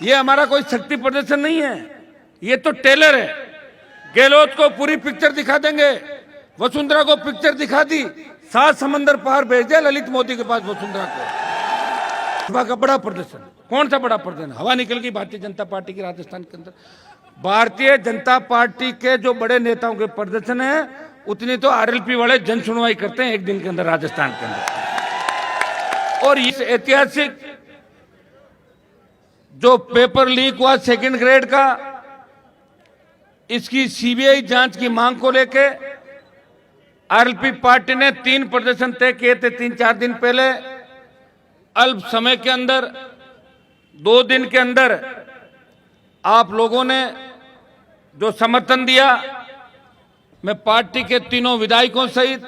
ये हमारा कोई शक्ति प्रदर्शन नहीं है, ये तो टेलर है। गहलोत को पूरी पिक्चर दिखा देंगे, वसुंधरा को पिक्चर दिखा दी, 7 समंदर पार भेज दिया ललित मोदी के पास वसुंधरा को। का बड़ा प्रदर्शन, कौन सा बड़ा प्रदर्शन? हवा निकल गई भारतीय जनता पार्टी की राजस्थान के अंदर। भारतीय जनता पार्टी के जो बड़े नेताओं के प्रदर्शन है, उतनी तो आरएलपी वाले जन सुनवाई करते हैं एक दिन के अंदर राजस्थान के अंदर। और इस ऐतिहासिक जो पेपर लीक हुआ 2nd ग्रेड का, इसकी सीबीआई जांच की मांग को लेके आरएलपी पार्टी ने 3 प्रदर्शन तय किए थे 3-4 दिन पहले। अल्प समय के अंदर 2 दिन के अंदर आप लोगों ने जो समर्थन दिया, मैं पार्टी के तीनों विधायकों सहित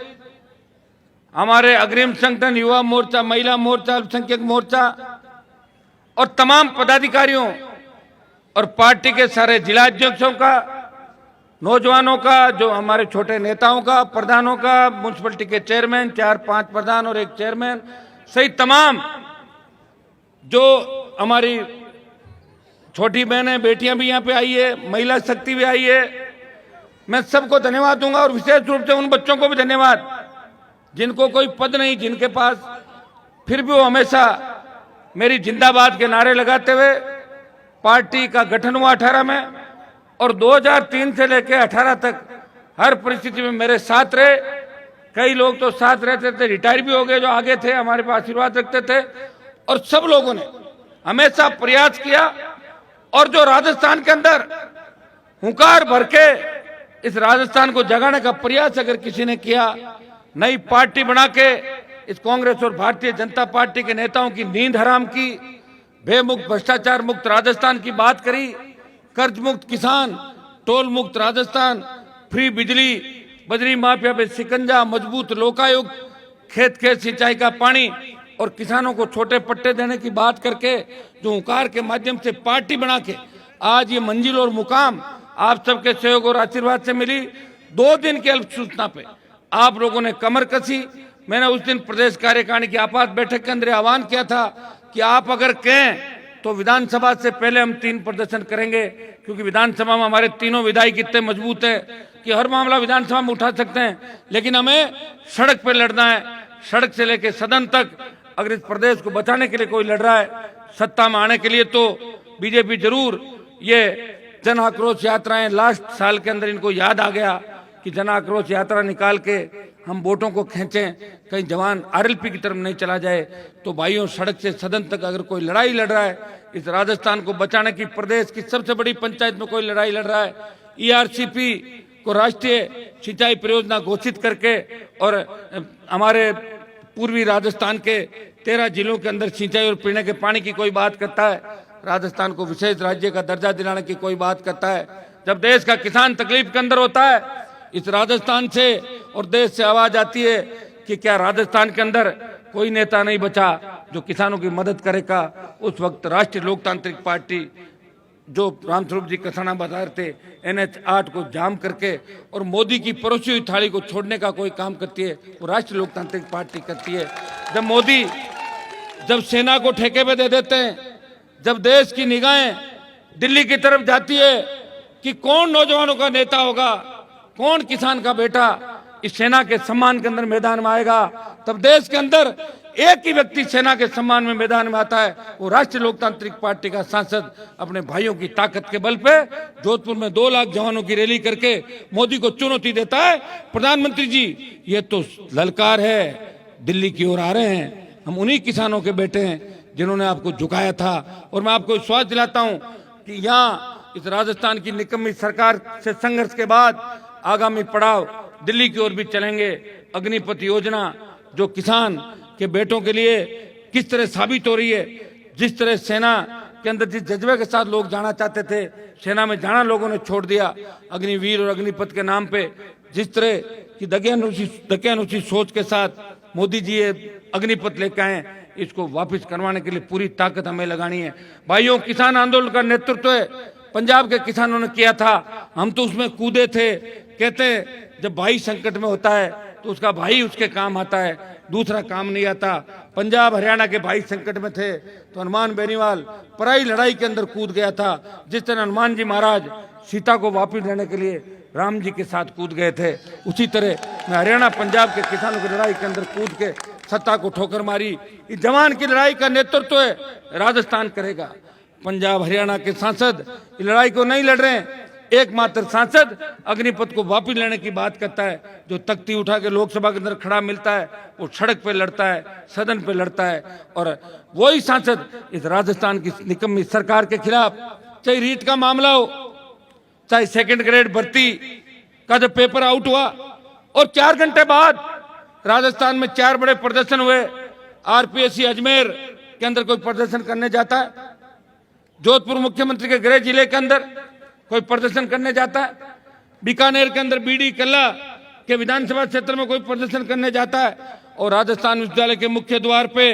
हमारे अग्रिम संगठन, युवा मोर्चा, महिला मोर्चा, अल्पसंख्यक मोर्चा और तमाम पदाधिकारियों और पार्टी के सारे जिलाध्यक्षों का, नौजवानों का, जो हमारे छोटे नेताओं का, प्रधानों का, म्युनिसिपलिटी के चेयरमैन, 4-5 प्रधान और 1 चेयरमैन सहित तमाम जो हमारी छोटी बहनें, बेटियां भी यहाँ पे आई है, महिला शक्ति भी आई है। मैं सबको धन्यवाद दूंगा और विशेष रूप से उन बच्चों को भी धन्यवाद जिनको कोई पद नहीं, जिनके पास, फिर भी वो हमेशा मेरी जिंदाबाद के नारे लगाते हुए पार्टी का गठन हुआ 18 में और 2003 से लेकर 18 तक हर परिस्थिति में मेरे साथ रहे। कई लोग तो साथ रहते थे, रिटायर भी हो गए, जो आगे थे, हमारे पास आशीर्वाद रखते थे। और सब लोगों ने हमेशा प्रयास किया और जो राजस्थान के अंदर हुंकार भर के इस राजस्थान को जगाने का प्रयास अगर किसी ने किया, नई पार्टी बना के इस कांग्रेस और भारतीय जनता पार्टी के नेताओं की नींद हराम की, बेमुक्त भ्रष्टाचार मुक्त राजस्थान की बात करी, कर्ज मुक्त किसान, टोल मुक्त राजस्थान, फ्री बिजली, बजरी माफिया पे शिकंजा, मजबूत लोकायुक्त, खेत खेत सिंचाई का पानी और किसानों को छोटे पट्टे देने की बात करके जो हुंकार के माध्यम से पार्टी बना के आज ये मंजिल और मुकाम आप सबके सहयोग और आशीर्वाद से मिली। 2 दिन की अल्प सूचना पे आप लोगों ने कमर कसी। मैंने उस दिन प्रदेश कार्यकारिणी की आपात बैठक के अंदर आह्वान किया था कि आप अगर कहें तो विधानसभा से पहले हम 3 प्रदर्शन करेंगे, क्योंकि विधानसभा में हमारे तीनों विधायक इतने मजबूत है कि हर मामला विधानसभा में उठा सकते हैं, लेकिन हमें सड़क पर लड़ना है। सड़क से लेकर सदन तक अगर इस प्रदेश को बचाने के लिए कोई लड़ रहा है, सत्ता में आने के लिए, तो बीजेपी जरूर ये जन आक्रोश यात्राएं, लास्ट साल के अंदर इनको याद आ गया कि जन आक्रोश यात्रा निकाल के हम वोटों को खींचें, कहीं जवान आरएलपी की तरफ नहीं चला जाए। तो भाइयों, सड़क से सदन तक अगर कोई लड़ाई लड़ रहा है इस राजस्थान को बचाने की, प्रदेश की सबसे बड़ी पंचायत में कोई लड़ाई लड़ रहा है, ईआरसीपी को राष्ट्रीय सिंचाई परियोजना घोषित करके और हमारे पूर्वी राजस्थान के 13 जिलों के अंदर सिंचाई और पीने के पानी की कोई बात करता है, राजस्थान को विशेष राज्य का दर्जा दिलाने की कोई बात करता है, जब देश का किसान तकलीफ के अंदर होता है, इस राजस्थान से और देश से आवाज आती है कि क्या राजस्थान के अंदर कोई नेता नहीं बचा जो किसानों की मदद करेगा। उस वक्त राष्ट्रीय लोकतांत्रिक पार्टी जो रामस्वरूप जी कसाना बता रहे थे, NH 8 को जाम करके और मोदी की परोसी हुई थाली को छोड़ने का कोई काम करती है, वो राष्ट्रीय लोकतांत्रिक पार्टी करती है। जब मोदी जब सेना को ठेके पे दे देते हैं, जब देश की निगाहें दिल्ली की तरफ जाती है कि कौन नौजवानों का नेता होगा, कौन किसान का बेटा इस सेना के सम्मान के अंदर मैदान में आएगा, तब देश के अंदर एक ही व्यक्ति सेना के सम्मान में मैदान में आता है, वो राष्ट्रीय लोकतांत्रिक पार्टी का सांसद अपने भाइयों की ताकत के बल पे जोधपुर में 2 लाख जवानों की रैली करके मोदी को चुनौती देता है। प्रधानमंत्री जी, ये तो ललकार है, दिल्ली की ओर आ रहे हैं, हम उन्हीं किसानों के बेटे हैं जिन्होंने आपको झुकाया था। और मैं आपको विश्वास दिलाता हूं कि यहाँ इस राजस्थान की निकम्मी सरकार से संघर्ष के बाद आगामी पड़ाव दिल्ली की ओर भी चलेंगे। अग्निपथ योजना जो किसान के बेटों के लिए किस तरह साबित हो रही है, जिस तरह सेना के अंदर जिस जज्बे के साथ लोग जाना चाहते थे, सेना में जाना लोगों ने छोड़ दिया, अग्निवीर और अग्निपथ के नाम पे जिस तरह की दकियानुसी सोच के साथ मोदी जी ये अग्निपथ लेके आए, इसको वापस करवाने के लिए पूरी ताकत हमें लगानी है। भाइयों, किसान आंदोलन का नेतृत्व पंजाब के किसानों ने किया था, हम तो उसमें कूदे थे। कहते जब भाई संकट में होता है तो उसका भाई उसके काम आता है, दूसरा काम नहीं आता। पंजाब हरियाणा के भाई संकट में थे तो हनुमान बेनीवाल पराई लड़ाई के अंदर कूद गया था। जिस तरह हनुमान जी महाराज सीता को वापस लेने के लिए राम जी के साथ कूद गए थे, उसी तरह मैं हरियाणा पंजाब के किसानों की लड़ाई के अंदर कूद के सत्ता को ठोकर मारी। इस जवान की लड़ाई का नेतृत्व है राजस्थान करेगा। पंजाब हरियाणा के सांसद इस लड़ाई को नहीं लड़ रहे हैं। एकमात्र सांसद अग्निपथ को वापस लेने की बात करता है। जो तख्ती उठा के लोकसभा के अंदर खड़ा मिलता है वो सड़क पे लड़ता है, सदन पे लड़ता है। और वही सांसद इस राजस्थान की निकम्मी सरकार के खिलाफ, चाहे रीट का मामला हो, चाहे सेकंड ग्रेड भर्ती का जब पेपर आउट हुआ और 4 घंटे बाद राजस्थान में 4 बड़े प्रदर्शन हुए। आरपीएससी अजमेर के अंदर कोई प्रदर्शन करने जाता है, जोधपुर मुख्यमंत्री के गृह जिले के अंदर कोई प्रदर्शन करने जाता है, बीकानेर के अंदर बीडी कल्ला के विधानसभा क्षेत्र में कोई प्रदर्शन करने जाता है, और राजस्थान विश्वविद्यालय के मुख्य द्वार पे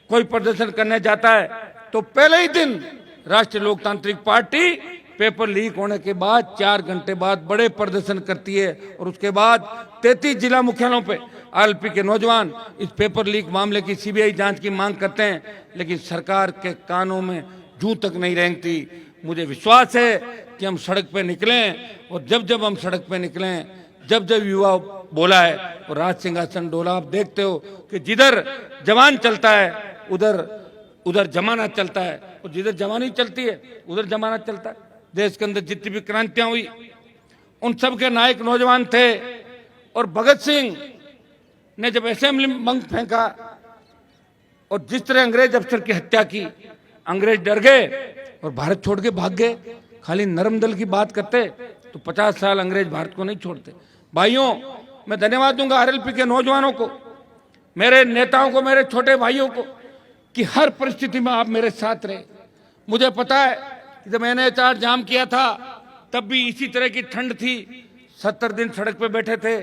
कोई प्रदर्शन करने जाता है, तो पहले ही दिन राष्ट्रीय लोकतांत्रिक पार्टी पेपर लीक होने के बाद 4 घंटे बाद बड़े प्रदर्शन करती है। और उसके बाद 33 जिला मुख्यालयों पे आरएलपी के नौजवान इस पेपर लीक मामले की सीबीआई जांच की मांग करते हैं, लेकिन सरकार के कानों में जूं तक नहीं रेंगती। मुझे विश्वास है कि हम सड़क पे निकलें, और जब जब हम सड़क पे निकलें, जब जब युवा बोला है और राज सिंहासन डोला। आप देखते हो कि जिधर जवान चलता है उधर जमाना चलता है, और जिधर जवानी चलती है उधर जमाना चलता है। देश के अंदर जितनी भी क्रांतियां हुई उन सब के नायक नौजवान थे। और भगत सिंह ने जब असेंबली में बंक फेंका और जिस तरह अंग्रेज अफसर की हत्या की, अंग्रेज डर गए और भारत छोड़ के भाग गए। खाली नरम दल की बात करते तो 50 साल अंग्रेज भारत को नहीं छोड़ते। भाइयों, मैं धन्यवाद दूंगा आरएलपी के नौजवानों को, मेरे नेताओं को, मेरे छोटे भाइयों को, कि हर परिस्थिति में आप मेरे साथ रहे। मुझे पता है कि जब मैंने NH जाम किया था तब भी इसी तरह की ठंड थी, 70 दिन सड़क पे बैठे थे।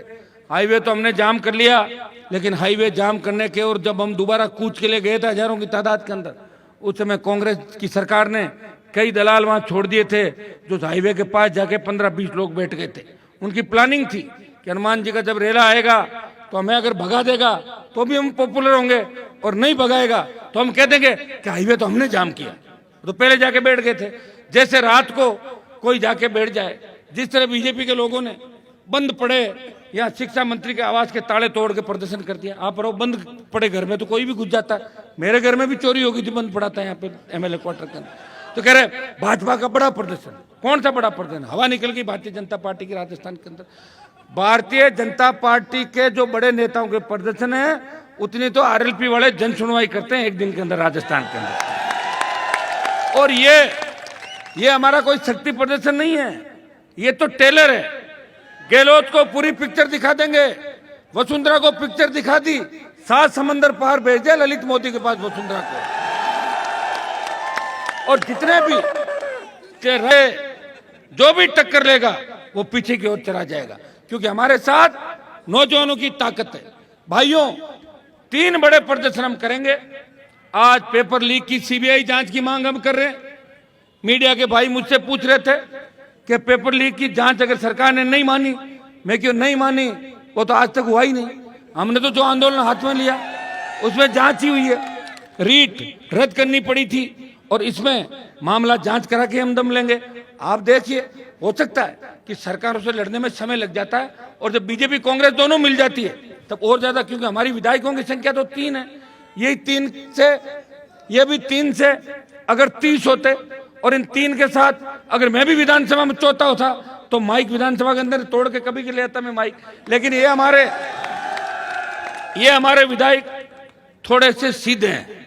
हाईवे तो हमने जाम कर लिया, लेकिन हाईवे जाम करने के और जब हम दोबारा कूच के लिए गए थे हजारों की तादाद के अंदर, उस समय कांग्रेस की सरकार ने कई दलाल वहां छोड़ दिए थे जो हाईवे के पास जाके 15-20 लोग बैठ गए थे। उनकी प्लानिंग थी कि हनुमान जी का जब रेला आएगा तो हमें अगर भगा देगा तो भी हम पॉपुलर होंगे, और नहीं भगाएगा तो हम कह देंगे कि हाईवे तो हमने जाम किया। तो पहले जाके बैठ गए थे। जैसे रात को कोई जाके बैठ जाए, जिस तरह बीजेपी के लोगों ने बंद पड़े या शिक्षा मंत्री के आवास के ताले तोड़ के प्रदर्शन कर दिया। आप रहो बंद पड़े घर में तो कोई भी घुस जाता है। मेरे घर में भी चोरी हो गई थी, बंद पड़ा था यहाँ पे एमएलए क्वार्टर के अंदर। तो कह रहे भाजपा का बड़ा प्रदर्शन, कौन सा बड़ा प्रदर्शन? हवा निकल गई भारतीय जनता पार्टी की राजस्थान के अंदर। भारतीय जनता पार्टी के जो बड़े नेताओं के प्रदर्शन है उतनी तो आरएलपी वाले जन सुनवाई करते हैं एक दिन के अंदर राजस्थान के अंदर। और ये हमारा कोई शक्ति प्रदर्शन नहीं है, ये तो टेलर है। गहलोत को पूरी पिक्चर दिखा देंगे, वसुंधरा को पिक्चर दिखा दी, 7 समंदर पार भेज दिया ललित मोदी के पास वसुंधरा को। और जितने भी रहे, जो भी टक्कर लेगा वो पीछे की ओर चला जाएगा, क्योंकि हमारे साथ नौजवानों की ताकत है। भाइयों, 3 बड़े प्रदर्शन हम करेंगे। आज पेपर लीक की सीबीआई जांच की मांग हम कर रहे हैं। मीडिया के भाई मुझसे पूछ रहे थे कि पेपर लीक की जांच अगर सरकार ने नहीं मानी, मैं क्यों नहीं मानी, वो तो आज तक हुआ ही नहीं। हमने तो जो आंदोलन हाथ में लिया उसमें जांच ही हुई है। रीट रद्द करनी पड़ी थी और इसमें मामला जांच करा के हम दम लेंगे। आप देखिए, हो सकता है कि सरकारों से लड़ने में समय लग जाता है, और जब बीजेपी कांग्रेस दोनों मिल जाती है तब और ज्यादा, क्योंकि हमारी विधायकों की संख्या तो 3 है। यही 3 से, ये भी 3 से अगर 30 होते, और इन 3 के साथ अगर मैं भी विधानसभा में चौथा होता तो माइक विधानसभा के अंदर तोड़ के कभी के ले आता मैं माइक। लेकिन ये हमारे विधायक थोड़े से सीधे हैं।